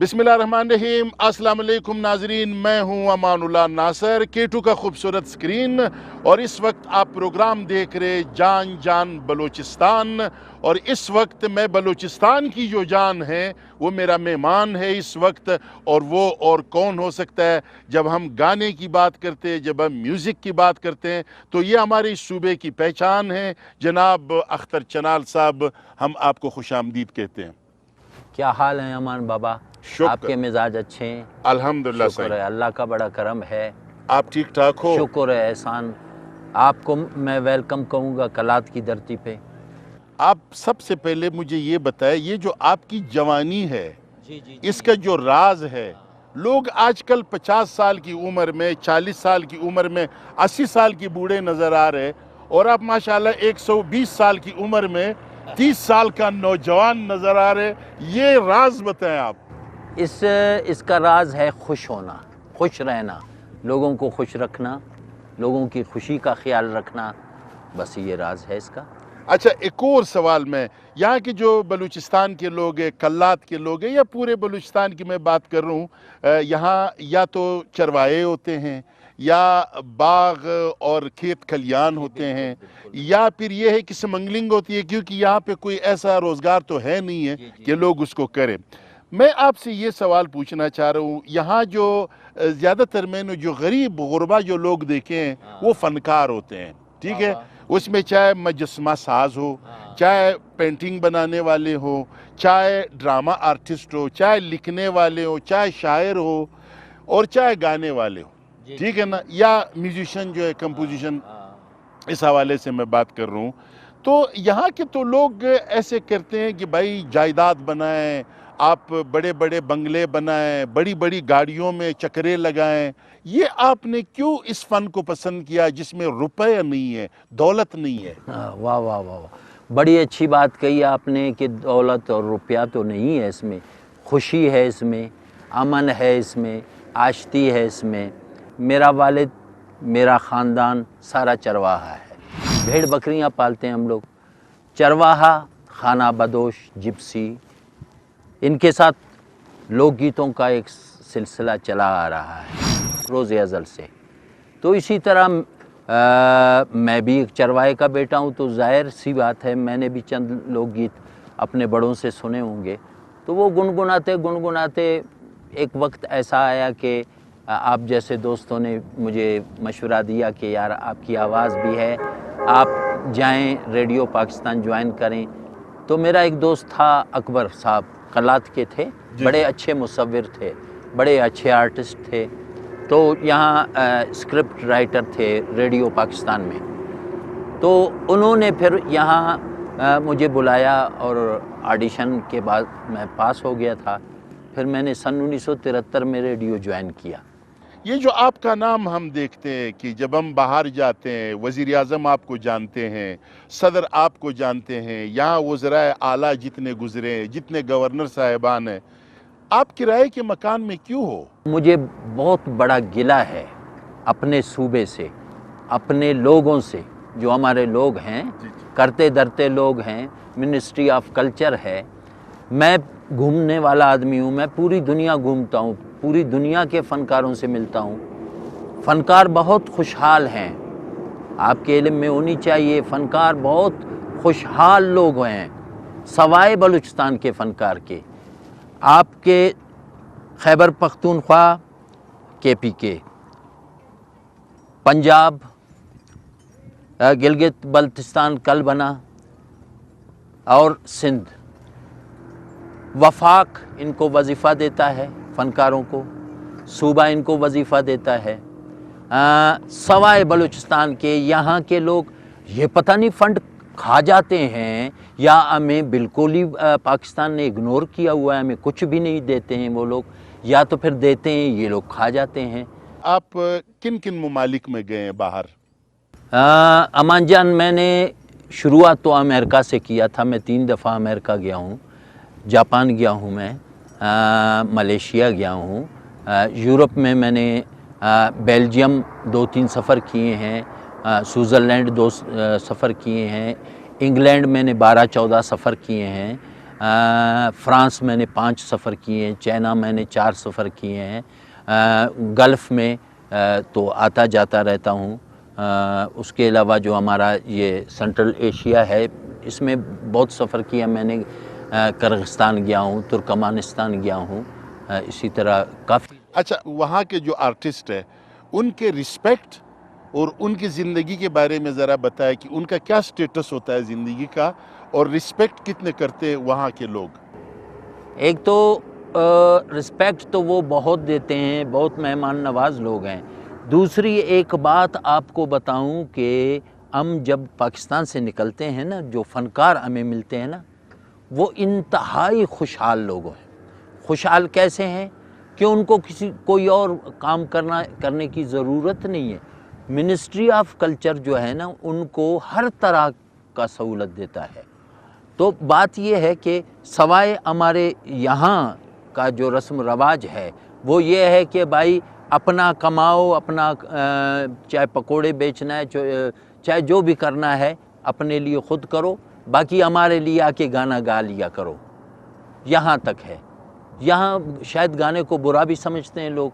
बिस्मिल्लाहिर्रहमानिर्रहीम। अस्सलाम वालेकुम नाजरीन, मैं हूं अमानुल्लाह नासर, K2 का खूबसूरत स्क्रीन। और इस वक्त आप प्रोग्राम देख रहे जान जान बलूचिस्तान। और इस वक्त मैं बलूचिस्तान की जो जान है वो मेरा मेहमान है इस वक्त। और वो और कौन हो सकता है, जब हम गाने की बात करते हैं, जब हम म्यूज़िक की बात करते हैं, तो ये हमारे इस सूबे की पहचान है। जनाब अख्तर चनाल साहब, हम आपको खुशामदीद कहते हैं। क्या हाल है अमान बाबा? शुक्र, आपके मिजाज अच्छे हैं? अल्हम्दुलिल्लाह। शुक्र है, अल्लाह का बड़ा करम है। आप ठीक ठाक हो? शुक्र है, एहसान। आपको मैं वेलकम कहूँगा कलात की धरती पे। आप सबसे पहले मुझे ये बताएं, ये जो आपकी जवानी है, जी इसका जो राज है, लोग आजकल 50 साल की उम्र में, 40 साल की उम्र में, 80 साल की बूढ़े नज़र आ रहे, और आप माशाल्लाह 120 साल की उम्र में 30 साल का नौजवान नज़र आ रहे। ये राज बताएं आप। इसका राज है खुश होना, खुश रहना, लोगों को खुश रखना, लोगों की खुशी का ख्याल रखना, बस ये राज है इसका। अच्छा, एक और सवाल मैं, यहाँ के जो बलूचिस्तान के लोग हैं, कल्लात के लोग हैं, या पूरे बलूचिस्तान की मैं बात कर रहा हूँ, यहाँ या तो चरवाहे होते हैं, या बाग और खेत खलियान होते हैं, या फिर ये है कि स्मगलिंग होती है, क्योंकि यहाँ पे कोई ऐसा रोज़गार तो है नहीं है कि लोग उसको करें। मैं आपसे ये सवाल पूछना चाह रहा हूँ, यहाँ जो ज़्यादातर मैंने जो गरीब गुरबा जो लोग देखे हैं वो फ़नकार होते हैं, ठीक है। उसमें चाहे मजस्मा साज हो, चाहे पेंटिंग बनाने वाले हो, चाहे ड्रामा आर्टिस्ट हो, चाहे लिखने वाले हो, चाहे शायर हो, और चाहे गाने वाले हो, ठीक है ना, या म्यूजिशियन जो है, कंपोजिशन, इस हवाले से मैं बात कर रहा हूँ। तो यहाँ के तो लोग ऐसे करते हैं कि भाई जायदाद बनाएं, आप बड़े बड़े बंगले बनाएं, बड़ी बड़ी गाड़ियों में चक्करे लगाएं। ये आपने क्यों इस फ़न को पसंद किया जिसमें रुपए नहीं है, दौलत नहीं है? वाह वाह वाह वाह, बड़ी अच्छी बात कही आपने कि दौलत और रुपया तो नहीं है इसमें, खुशी है इसमें, अमन है इसमें, आश्ती है इसमें। मेरा वालिद, मेरा ख़ानदान सारा चरवाहा है, भेड़ बकरियां पालते हैं हम लोग। चरवाहा, खाना बदोश, जिप्सी, इनके साथ लोकगीतों का एक सिलसिला चला आ रहा है रोज़ अज़ल से। तो इसी तरह मैं भी एक चरवाहे का बेटा हूँ, तो ज़ाहिर सी बात है मैंने भी चंद लोकगीत अपने बड़ों से सुने होंगे। तो वो गुनगुनाते गुनगुनाते एक वक्त ऐसा आया कि आप जैसे दोस्तों ने मुझे मशवरा दिया कि यार आपकी आवाज़ भी है, आप जाएं रेडियो पाकिस्तान ज्वाइन करें। तो मेरा एक दोस्त था अकबर साहब, कलात के थे, बड़े अच्छे मुसव्विर थे, बड़े अच्छे आर्टिस्ट थे। तो यहाँ स्क्रिप्ट राइटर थे रेडियो पाकिस्तान में। तो उन्होंने फिर यहाँ मुझे बुलाया और ऑडिशन के बाद मैं पास हो गया था। फिर मैंने सन 1973 में रेडियो ज्वाइन किया। ये जो आपका नाम हम देखते हैं कि जब हम बाहर जाते हैं, वज़ीर आज़म आपको जानते हैं, सदर आपको जानते हैं, यहाँ वज़राए आला जितने गुज़रे हैं, जितने गवर्नर साहिबान हैं, आप किराए के मकान में क्यों हो? मुझे बहुत बड़ा गिला है अपने सूबे से, अपने लोगों से, जो हमारे लोग हैं, करते धरते लोग हैं, मिनिस्ट्री ऑफ कल्चर है। मैं घूमने वाला आदमी हूँ, मैं पूरी दुनिया घूमता हूँ, पूरी दुनिया के फ़नकारों से मिलता हूँ। फ़नकार बहुत खुशहाल हैं, आपके इल्म में होनी चाहिए, फ़नकार बहुत खुशहाल लोग हैं, सवाए बलूचिस्तान के फ़नकार के। आपके खैबर पख्तूनख्वा KPK, पंजाब, गिलगित बल्तिस्तान कल बना, और सिंध, वफाक इनको वजीफ़ा देता है, फ़नकारों को सूबा इनको वजीफ़ा देता है। सवाए बलूचिस्तान के यहाँ के लोग ये पता नहीं फ़ंड खा जाते हैं या हमें बिल्कुल ही पाकिस्तान ने इग्नोर किया हुआ है, हमें कुछ भी नहीं देते हैं वो लोग, या तो फिर देते हैं ये लोग खा जाते हैं। आप किन किन ममालिक में गए हैं बाहर? अमान जान, मैंने शुरुआत तो अमेरिका से किया था। मैं 3 दफ़ा अमेरिका गया हूँ, जापान गया हूँ, मैं मलेशिया गया हूँ, यूरोप में मैंने बेल्जियम 2-3 सफ़र किए हैं, स्विट्ज़रलैंड 2 सफ़र किए हैं, इंग्लैंड मैंने 12-14 सफ़र किए हैं, فرانس میں نے 5 سفر کیے ہیں، چائنا میں نے 4 سفر کیے ہیں، گلف میں تو آتا جاتا رہتا ہوں۔ اس کے علاوہ جو ہمارا یہ سینٹرل ایشیا ہے اس میں بہت سفر کیا میں نے، کرغستان گیا ہوں، ترکمانستان گیا ہوں، اسی طرح کافی۔ اچھا، وہاں کے جو آرٹسٹ ہیں ان کے رسپیکٹ اور ان کی زندگی کے بارے میں ذرا بتائیں کہ ان کا کیا سٹیٹس ہوتا ہے زندگی کا، اور رسپیکٹ کتنے کرتے ہیں وہاں کے لوگ؟ ایک تو رسپیکٹ تو وہ بہت دیتے ہیں، بہت مہمان نواز لوگ ہیں۔ دوسری ایک بات آپ کو بتاؤں کہ ہم جب پاکستان سے نکلتے ہیں نا، جو فنکار ہمیں ملتے ہیں نا، وہ انتہائی خوشحال لوگ ہیں۔ خوشحال کیسے ہیں کہ ان کو کوئی اور کام کرنے کی ضرورت نہیں ہے۔ منسٹری آف کلچر جو ہے نا ان کو ہر طرح کا سہولت دیتا ہے۔ تو بات یہ ہے کہ سوائے ہمارے یہاں کا جو رسم رواج ہے وہ یہ ہے کہ بھائی اپنا کماؤ، اپنا چاہے پکوڑے بیچنا ہے، چاہے جو بھی کرنا ہے اپنے لیے خود کرو، باقی ہمارے لیے آ کے گانا گا لیا کرو۔ یہاں تک ہے۔ یہاں شاید گانے کو برا بھی سمجھتے ہیں لوگ،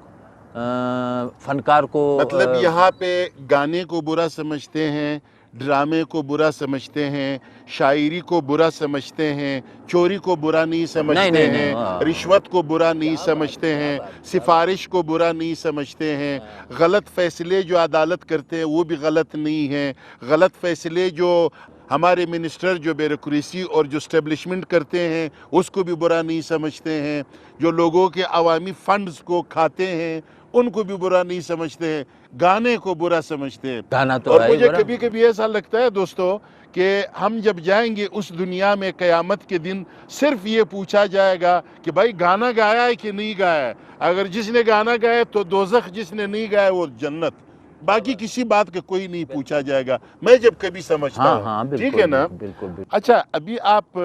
فنکار کو مطلب یہاں پہ گانے کو برا سمجھتے ہیں، ڈرامے کو برا سمجھتے ہیں، شاعری کو برا سمجھتے ہیں، چوری کو برا نہیں سمجھتے نہیں، ہیں، رشوت کو برا نہیں سمجھتے ہیں، سفارش کو برا نہیں سمجھتے ہیں، غلط فیصلے جو عدالت کرتے ہیں وہ بھی غلط نہیں ہیں، غلط فیصلے جو ہمارے منسٹر جو بیوروکریسی اور جو اسٹیبلشمنٹ کرتے ہیں اس کو بھی برا نہیں سمجھتے ہیں، جو لوگوں کے عوامی فنڈز کو کھاتے ہیں ان کو بھی برا نہیں سمجھتے ہیں، گانے کو برا سمجھتے ہیں۔ گانا تو اور ہے مجھے برا۔ کبھی کبھی ایسا لگتا ہے دوستو کہ ہم جب جائیں گے اس دنیا میں قیامت کے دن صرف یہ پوچھا جائے گا کہ بھائی گانا گایا ہے کہ نہیں گایا ہے، اگر جس نے گانا گایا تو دوزخ، جس نے نہیں گایا وہ جنت، باقی کسی بات کا کوئی نہیں پوچھا جائے گا، میں جب کبھی سمجھتا ہوں، ہاں ٹھیک بالکل ہے نا؟ بالکل۔ اچھا، ابھی آپ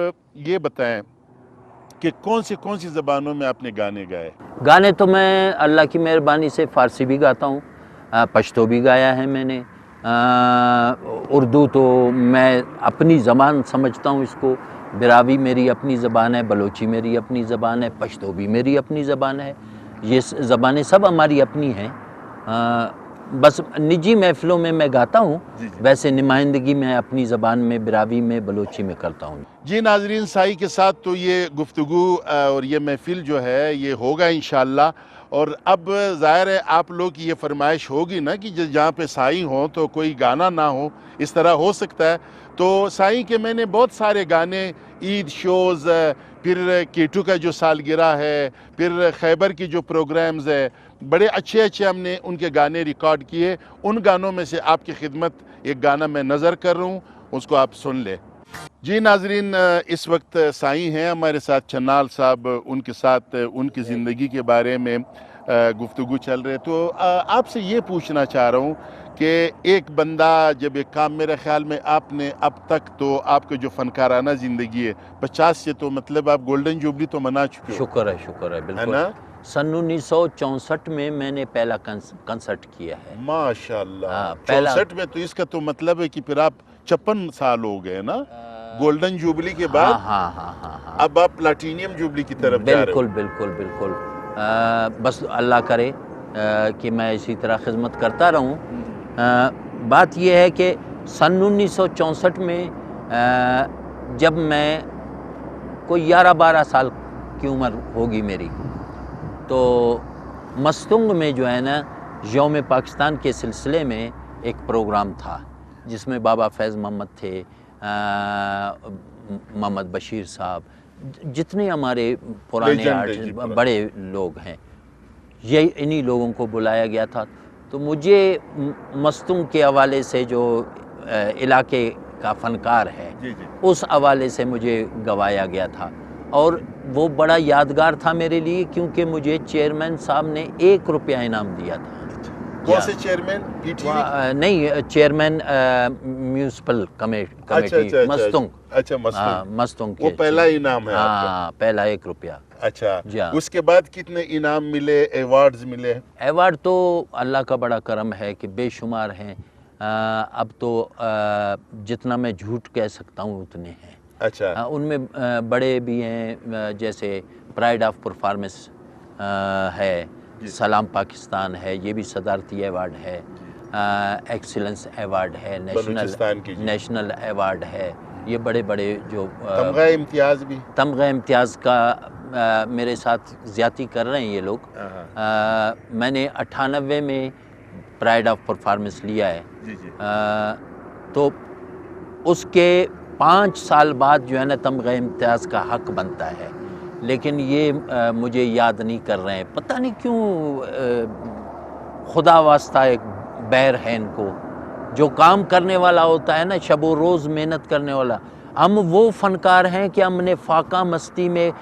یہ بتائیں کہ کون سی زبانوں میں آپ نے گانے گائے؟ گانے تو میں اللہ کی مہربانی سے فارسی بھی گاتا ہوں، پشتو بھی گایا ہے میں نے، اردو تو میں اپنی زبان سمجھتا ہوں اس کو، براوی میری اپنی زبان ہے، بلوچی میری اپنی زبان ہے، پشتو بھی میری اپنی زبان ہے، یہ زبانیں سب ہماری اپنی ہیں۔ بس نجی محفلوں میں گاتا ہوں، ویسے نمائندگی میں اپنی زبان میں، براوی میں، بلوچی میں کرتا ہوں۔ جی ناظرین، سائی کے ساتھ تو یہ گفتگو اور یہ محفل جو ہے یہ ہوگا انشاءاللہ، اور اب ظاہر ہے آپ لوگ کی یہ فرمائش ہوگی نا کہ جہاں پہ سائی ہوں تو کوئی گانا نہ ہو، اس طرح ہو سکتا ہے تو سائی کے میں نے بہت سارے گانے، عید شوز، پھر کیٹو کا جو سالگرہ ہے، پھر خیبر کی جو پروگرامز ہے، بڑے اچھے ہم نے ان کے گانے ریکارڈ کیے، ان گانوں میں سے آپ کی خدمت ایک گانا میں نظر کر رہا ہوں، اس کو آپ سن لیں۔ جی ناظرین، اس وقت سائی ہیں ہمارے ساتھ، چنال صاحب، ان کے ساتھ ان کی زندگی کے بارے میں گفتگو چل رہے، تو آپ سے یہ پوچھنا چاہ رہا ہوں کہ ایک بندہ جب ایک کام، میرے خیال میں آپ نے اب تک تو آپ کے جو فنکارانہ زندگی ہے 50 سے تو مطلب آپ گولڈن جوبلی تو منا چکے ہو، شکر ہے ہے بالکل۔ نا؟ سن 1964 میں نے پہلا کنسرٹ کیا ہے۔ ماشاءاللہ، پہلا 64 میں، تو اس کا تو مطلب ہے کہ پھر آپ 56 سال ہو گئے نا گولڈن جوبلی کے بعد؟ ہاں۔ اب آپ پلاٹینیم جوبلی کی طرف جا رہے ہو؟ بالکل۔ بس اللہ کرے کہ میں اسی طرح خدمت کرتا رہوں۔ بات یہ ہے کہ سن 1964 میں جب میں کوئی 11-12 سال کی عمر ہوگی میری، تو مستنگ میں جو ہے نا یوم پاکستان کے سلسلے میں ایک پروگرام تھا جس میں بابا فیض محمد تھے، محمد بشیر صاحب، جتنے ہمارے پرانے آرٹسٹ بڑے لوگ ہیں، یہ انہی لوگوں کو بلایا گیا تھا۔ تو مجھے مستنگ کے حوالے سے جو علاقے کا فنکار ہے اس حوالے سے مجھے گوایا گیا تھا، اور وہ بڑا یادگار تھا میرے لیے کیونکہ مجھے چیئرمین صاحب نے 1 روپیہ انعام دیا تھا۔ کون سے چیئرمین؟ P T V? نہیں، چیئرمین میونسپل کمیٹی مستنگ۔ اچھا، مستنگ وہ پہلا انعام ہے آپ کا؟ ہاں، پہلا 1 روپیہ۔ اچھا، جی ہاں۔ اس کے بعد کتنے انعام ملے، ایوارڈز ملے؟ ایوارڈ تو اللہ کا بڑا کرم ہے کہ بے شمار ہیں، اب تو جتنا میں جھوٹ کہہ سکتا ہوں اتنے ہیں۔ अच्छा उनमें बड़े भी हैं, जैसे प्राइड ऑफ परफॉर्मेंस है, सलाम पाकिस्तान है, ये भी सदारती अवार्ड है, एक्सीलेंस अवार्ड है, बलूचिस्तान की जी। नेशनल अवार्ड है। ये बड़े बड़े जो तमगा इम्तियाज़ भी। तमगा इम्तियाज़ का मेरे साथ ज़्यादती कर रहे हैं ये लोग। मैंने 98 में प्राइड ऑफ परफॉर्मेंस लिया है, जी जी। तो उसके 5 साल बाद जो है ना तमगा इम्तियाज़ का हक बनता है, लेकिन ये मुझे याद नहीं कर रहे हैं, पता नहीं क्यों। खुदा वास्ता एक बैर है इनको। जो काम करने वाला होता है ना, शब व रोज़ मेहनत करने वाला, हम वो फ़नकार हैं कि हमने फाका मस्ती में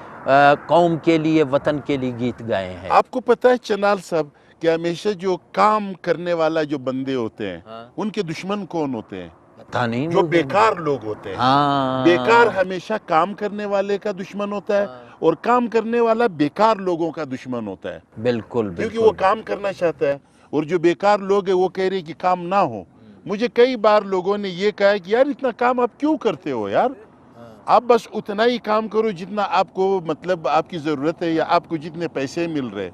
कौम के लिए, वतन के लिए गीत गाए हैं। आपको पता है चनाल साहब कि हमेशा जो काम करने वाला जो बंदे होते हैं, हाँ। उनके दुश्मन कौन होते हैं? पता नहीं जो वो- बेकार लोग होते हैं। हाँ, बेकार हमेशा काम करने वाले का दुश्मन होता है, और काम करने वाला बेकार लोगों का दुश्मन होता है, बिल्कुल क्योंकि वो बिल्कुल। काम करना चाहता है, और जो बेकार लोग हैं वो कह रहे हैं कि काम ना हो। मुझे कई बार लोगों ने ये कहा है कि यार इतना काम आप क्यों करते हो यार, आप बस उतना ही काम करो जितना आपको मतलब आपकी ज़रूरत है या आपको जितने पैसे मिल रहे।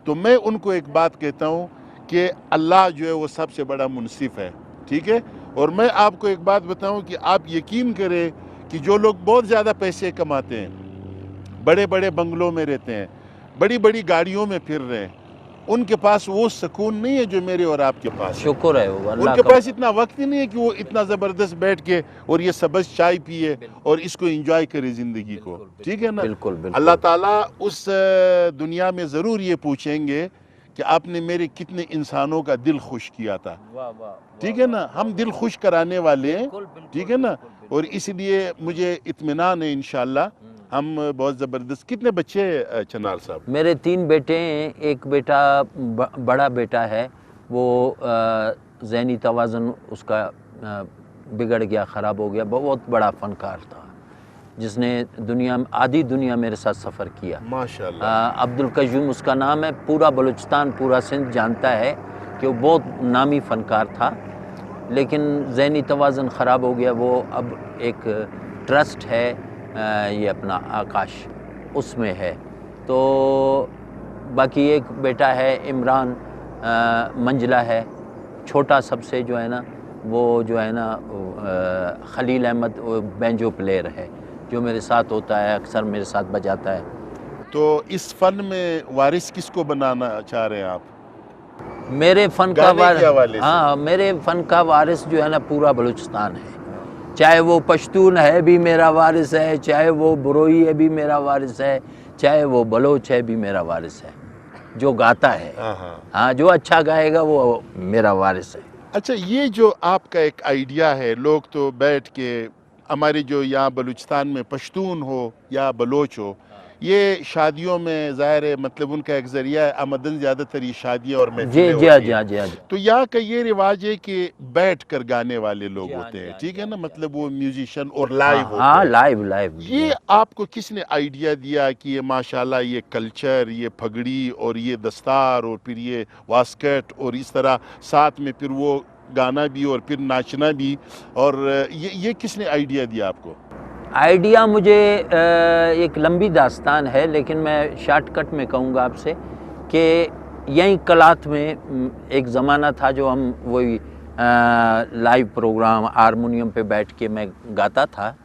तो मैं उनको एक बात कहता हूँ कि अल्लाह जो है वो सबसे बड़ा मुनसिफ है, ठीक है। और मैं आपको एक बात बताऊँ कि आप यकीन करें कि जो लोग बहुत ज़्यादा पैसे कमाते हैं, बड़े बड़े बंगलों में रहते हैं, बड़ी बड़ी गाड़ियों में फिर रहे हैं, उनके पास वो सुकून नहीं है जो मेरे और आपके पास है। शुक्र है वो अल्लाह उनके का। पास इतना वक्त ही नहीं है कि वो इतना ज़बरदस्त बैठ के और ये सबस चाय पिए और इसको एंजॉय करे ज़िंदगी को, ठीक है ना। बिल्कुल बिल्कुल। अल्लाह ताला उस दुनिया में ज़रूर ये पूछेंगे कि आपने मेरे कितने इंसानों का दिल खुश किया था, वाह वाह, ठीक है ना। हम दिल खुश कराने वाले हैं, ठीक है ना। और इसलिए मुझे इत्मीनान है इंशाल्लाह हम बहुत ज़बरदस्त। कितने बच्चे चनाल साहब? मेरे 3 बेटे हैं। एक बेटा बड़ा बेटा है, वो ज़हनी तवाज़ुन उसका बिगड़ गया, ख़राब हो गया। बहुत बड़ा फ़नकार था जिसने आधी दुनिया मेरे साथ सफ़र किया। माशाल्लाह। अब्दुल कयूम उसका नाम है। पूरा बलूचिस्तान, पूरा सिंध जानता है कि वो बहुत नामी फ़नकार था, लेकिन ज़हनी तवाज़ुन ख़राब हो गया। वो अब एक ट्रस्ट है, ये अपना आकाश, उसमें है। तो बाकी एक बेटा है इमरान, मंजिला है, छोटा सबसे जो है ना, वो जो है ना खलील अहमद, वो बैंजो प्लेयर है जो मेरे साथ होता है, अक्सर मेरे साथ बजाता है। तो इस फन में वारिस किसको बनाना चाह रहे हैं आप? मेरे फ़न का गाने के हवाले से? हाँ, मेरे फ़न का वारिस जो है ना पूरा बलूचिस्तान है। चाहे वो पश्तून है भी मेरा वारिस है, चाहे वो बरोई है भी मेरा वारिस है, चाहे वो बलोच है भी मेरा वारिस है। जो गाता है, हाँ, जो अच्छा गाएगा वो मेरा वारिस है। अच्छा, ये जो आपका एक आइडिया है, लोग तो बैठ के हमारे जो यहाँ बलूचिस्तान में पश्तून हो या बलोच हो, ये शादियों में ज़ाहिर है मतलब उनका एक ज़रिया है आमदन, ज़्यादातर ये शादियाँ और जी महफिलें जी होती हाँ हैं। जी हाँ जी हाँ जी। तो यहाँ का ये रिवाज है कि बैठ कर गाने वाले लोग जी हाँ होते जी, हैं, हाँ ठीक जी, है ना, हाँ जी, मतलब वो म्यूजिशियन और लाइव होते हाँ, हैं। Live live. ये आपको किसने आइडिया दिया कि ये माशाल्लाह ये कल्चर, ये पगड़ी और ये दस्तार और फिर ये वास्कट और इस तरह साथ में फिर वो गाना भी और फिर नाचना भी, और ये किसने आइडिया दिया आपको? आइडिया मुझे एक लंबी दास्तान है, लेकिन मैं शॉर्टकट में कहूँगा आपसे कि यहीं कलात में एक ज़माना था जो हम वही लाइव प्रोग्राम हारमोनियम पे बैठ के मैं गाता था।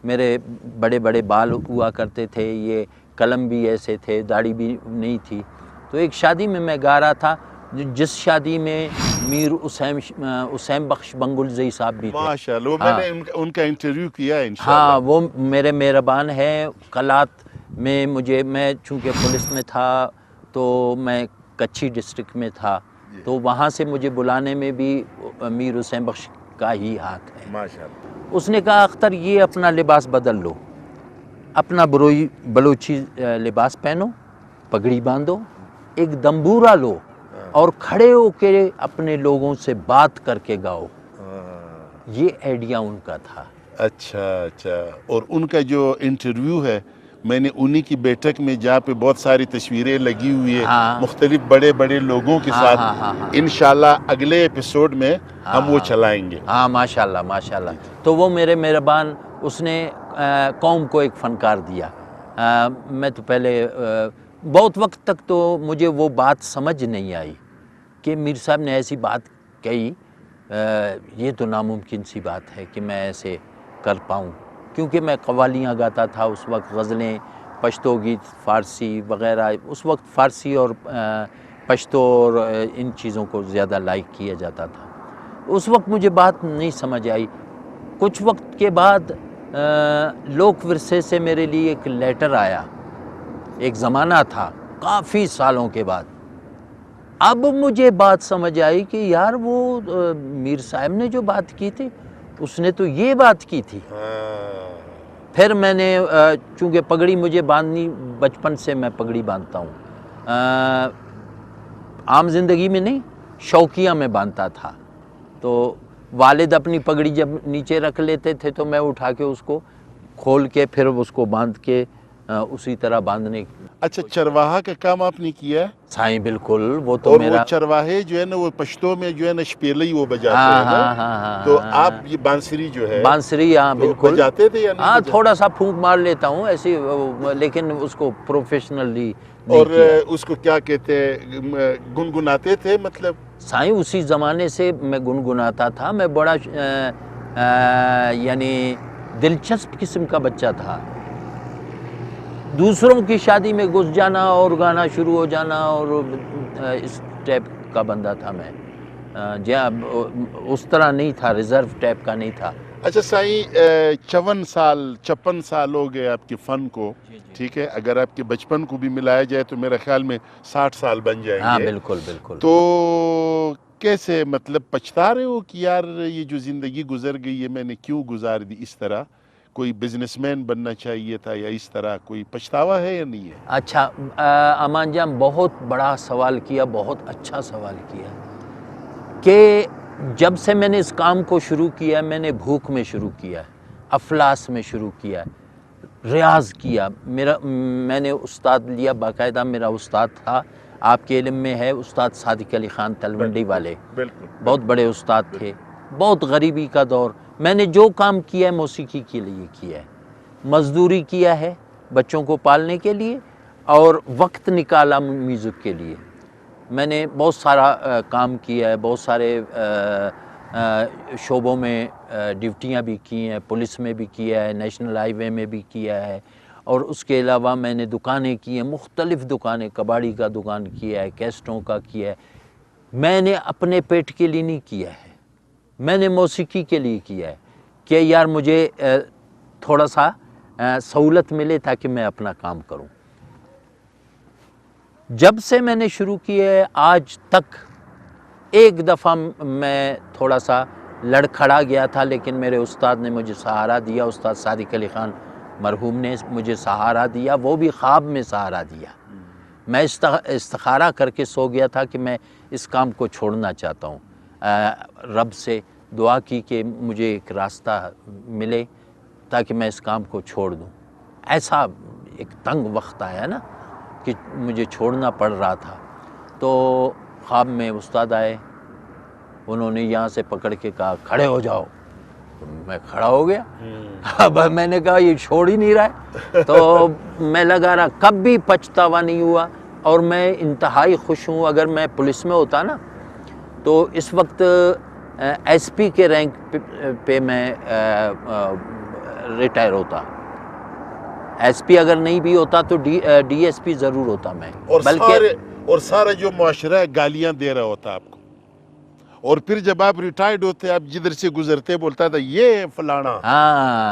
मेरे बड़े बड़े बाल हुआ करते थे, ये कलम भी ऐसे थे, दाढ़ी भी नहीं थी। तो एक शादी में मैं गा रहा था, जिस शादी में मीर हुसैन बख्श बंगुलज़ई साहब भी थे। माशाल्लाह, वो हाँ। मैंने उनका इंटरव्यू किया है इंशाल्लाह। हाँ, वो मेरे मेहरबान हैं। कलात में मैं चूँकि पुलिस में था, तो मैं कच्छी डिस्ट्रिक्ट में था, तो वहाँ से मुझे बुलाने में भी मीर हुसैन बख्श का ही हाथ है। माशाल्लाह। उसने कहा अख्तर ये अपना लिबास बदल लो, अपना बलोची लिबास पहनो, पगड़ी बांधो, एक दम्बूरा लो और खड़े होके अपने लोगों से बात करके गाओ। ये आइडिया उनका था। अच्छा, और उनका जो इंटरव्यू है, मैंने उन्हीं की बैठक में जहाँ पे बहुत सारी तस्वीरें लगी हुई है, हाँ। मुख्तलिफ बड़े बड़े लोगों के हाँ, साथ, हाँ, हाँ, हाँ। इंशाल्लाह अगले एपिसोड में हम वो हाँ। चलाएंगे। हाँ, माशाल्लाह माशाल्लाह। तो वो मेरे मेहरबान اس نے قوم کو ایک فنکار دیا۔ میں تو پہلے بہت وقت تک تو مجھے وہ بات سمجھ نہیں آئی کہ میر صاحب نے ایسی بات کہی، یہ تو ناممکن سی بات ہے کہ میں ایسے کر پاؤں، کیونکہ میں قوالیاں گاتا تھا اس وقت، غزلیں، پشتو گیت، فارسی وغیرہ، اس وقت فارسی اور پشتو اور ان چیزوں کو زیادہ لائک کیا جاتا تھا۔ اس وقت مجھے بات نہیں سمجھ آئی۔ کچھ وقت کے بعد لوک ورثے سے میرے لیے ایک لیٹر آیا، ایک زمانہ تھا کافی سالوں کے بعد، اب مجھے بات سمجھ آئی کہ یار وہ میر صاحب نے جو بات کی تھی اس نے تو یہ بات کی تھی۔ پھر میں نے چونکہ پگڑی مجھے باندھنی بچپن سے میں پگڑی باندھتا ہوں، عام زندگی میں نہیں، شوقیہ میں باندھتا تھا، تو والد اپنی پگڑی جب نیچے رکھ لیتے تھے تو میں اٹھا کے اس کو کھول کے پھر اس کو باندھ کے اسی طرح باندھنے۔ اچھا، چرواہا کا کام آپ نے کیا ہے؟ سائیں بالکل، وہ تو اور میرا وہ چرواہے جو ہے نا وہ پشتوں میں جو ہے نا شپیلئی وہ بجاتے ہیں نا، تو آپ یہ بانسری جو ہے بانسری، ہاں بالکل بجاتے تھے یا نہیں؟ ہاں تھوڑا سا پھونک مار لیتا ہوں ایسی، لیکن اس کو پروفیشنلی اور نہیں کیا۔ اس کو کیا کہتے ہیں، گنگناتے تھے مطلب؟ سائیں اسی زمانے سے میں گنگناتا تھا، میں بڑا یعنی دلچسپ قسم کا بچہ تھا، دوسروں کی شادی میں گھس جانا اور گانا شروع ہو جانا، اور اس ٹائپ کا بندہ تھا میں، اس طرح نہیں تھا، ریزرو ٹائپ کا نہیں تھا۔ اچھا سائیں، 56 سال ہو گئے آپ کے فن کو، ٹھیک ہے، اگر آپ کے بچپن کو بھی ملایا جائے تو میرے خیال میں 60 سال بن جائیں گے۔ ہاں بالکل بالکل۔ تو کیسے مطلب پچھتا رہے ہو کہ یار یہ جو زندگی گزر گئی ہے میں نے کیوں گزار دی اس طرح؟ کوئی بزنس مین بننا چاہیے تھا یا اس طرح؟ کوئی پچھتاوا ہے یا نہیں ہے؟ اچھا امان جان، بہت بڑا سوال کیا، بہت اچھا سوال کیا، کہ جب سے میں نے اس کام کو شروع کیا، میں نے بھوک میں شروع کیا، افلاس میں شروع کیا، ریاض کیا، میں نے استاد لیا باقاعدہ، میرا استاد تھا، آپ کے علم میں ہے، استاد صادق علی خان تلونڈی والے، بہت بڑے استاد تھے، بہت غریبی کا دور، میں نے جو کام کیا ہے موسیقی کے لیے کیا ہے، مزدوری کیا ہے بچوں کو پالنے کے لیے، اور وقت نکالا میوزک کے لیے، میں نے بہت سارا کام کیا ہے، بہت سارے شعبوں میں ڈیوٹیاں بھی کی ہیں، پولیس میں بھی کیا ہے، نیشنل ہائی وے میں بھی کیا ہے، اور اس کے علاوہ میں نے دکانیں کی ہیں، مختلف دکانیں، کباڑی کا دکان کیا ہے، کیسٹوں کا کیا ہے، میں نے اپنے پیٹ کے لیے نہیں کیا ہے، میں نے موسیقی کے لیے کیا ہے، کہ یار مجھے تھوڑا سا سہولت ملے تاکہ میں اپنا کام کروں۔ جب سے میں نے شروع کیا ہے آج تک ایک دفعہ میں تھوڑا سا لڑکھڑا گیا تھا، لیکن میرے استاد نے مجھے سہارا دیا، استاد صادق علی خان مرحوم نے مجھے سہارا دیا، وہ بھی خواب میں سہارا دیا۔ میں استخارہ کر کے سو گیا تھا کہ میں اس کام کو چھوڑنا چاہتا ہوں، رب سے دعا کی کہ مجھے ایک راستہ ملے تاکہ میں اس کام کو چھوڑ دوں۔ ایسا ایک تنگ وقت آیا نا کہ مجھے چھوڑنا پڑ رہا تھا، تو خواب میں استاد آئے، انہوں نے یہاں سے پکڑ کے کہا کھڑے ہو جاؤ، میں کھڑا ہو گیا، اب میں نے کہا یہ چھوڑ ہی نہیں رہا ہے، تو میں لگا رہا، کب بھی پچھتاوا نہیں ہوا، اور میں انتہائی خوش ہوں۔ اگر میں پولیس میں ہوتا نا تو اس وقت ایس پی کے رینک پہ میں ریٹائر ہوتا، ایس پی اگر نہیں بھی ہوتا تو ڈی ایس پی ضرور ہوتا میں، اور سارا جو معاشرہ ہے گالیاں دے رہا ہوتا آپ کو، اور پھر جب آپ ریٹائرڈ ہوتے آپ جدھر سے گزرتے بولتا تھا یہ فلانا،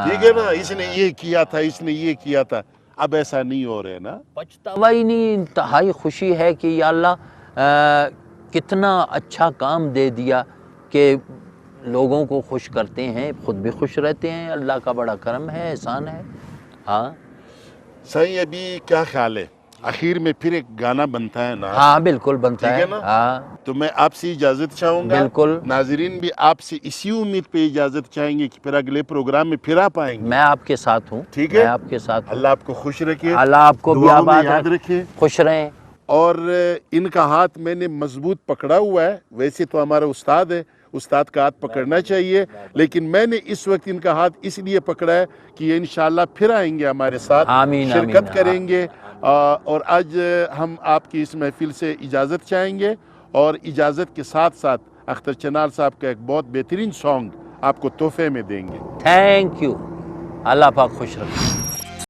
ٹھیک ہے نا، اس نے یہ کیا تھا، اس نے یہ کیا تھا۔ اب ایسا نہیں ہو رہے نا، پچھتاوا ہی نہیں، انتہائی خوشی ہے کہ یا اللہ کتنا اچھا کام دے دیا کہ لوگوں کو خوش کرتے ہیں، خود بھی خوش رہتے ہیں، اللہ کا بڑا کرم ہے، احسان ہے۔ ہاں صحیح، ابھی کیا خیال ہے، آخر میں پھر ایک گانا بنتا ہے نا؟ ہاں بالکل بنتا ہے نا، ہاں تو میں آپ سے اجازت چاہوں گا، بالکل، ناظرین بھی آپ سے اسی امید پہ اجازت چاہیں گے کہ پھر اگلے پروگرام میں پھر آپ آئیں گے۔ میں آپ کے ساتھ ہوں، ٹھیک ہے، میں آپ کے ساتھ ہوں، اللہ آپ کو خوش رکھے، اللہ آپ کو بھی دعاؤں میں آباد یاد رکھے، خوش رہیں۔ اور ان کا ہاتھ میں نے مضبوط پکڑا ہوا ہے، ویسے تو ہمارا استاد ہے، उस्ताद का हाथ पकड़ना चाहिए, लेकिन मैंने इस वक्त इनका हाथ इसलिए पकड़ा है कि ये इंशाल्लाह फिर आएंगे हमारे साथ, आमीन, शिरकत आमीन। करेंगे। और आज हम आपकी इस महफिल से इजाज़त चाहेंगे और इजाज़त के साथ साथ अख्तर चनाल साहब का एक बहुत बेहतरीन सॉन्ग आपको तोहफे में देंगे। Thank you. अल्लाह पाक खुश रखे।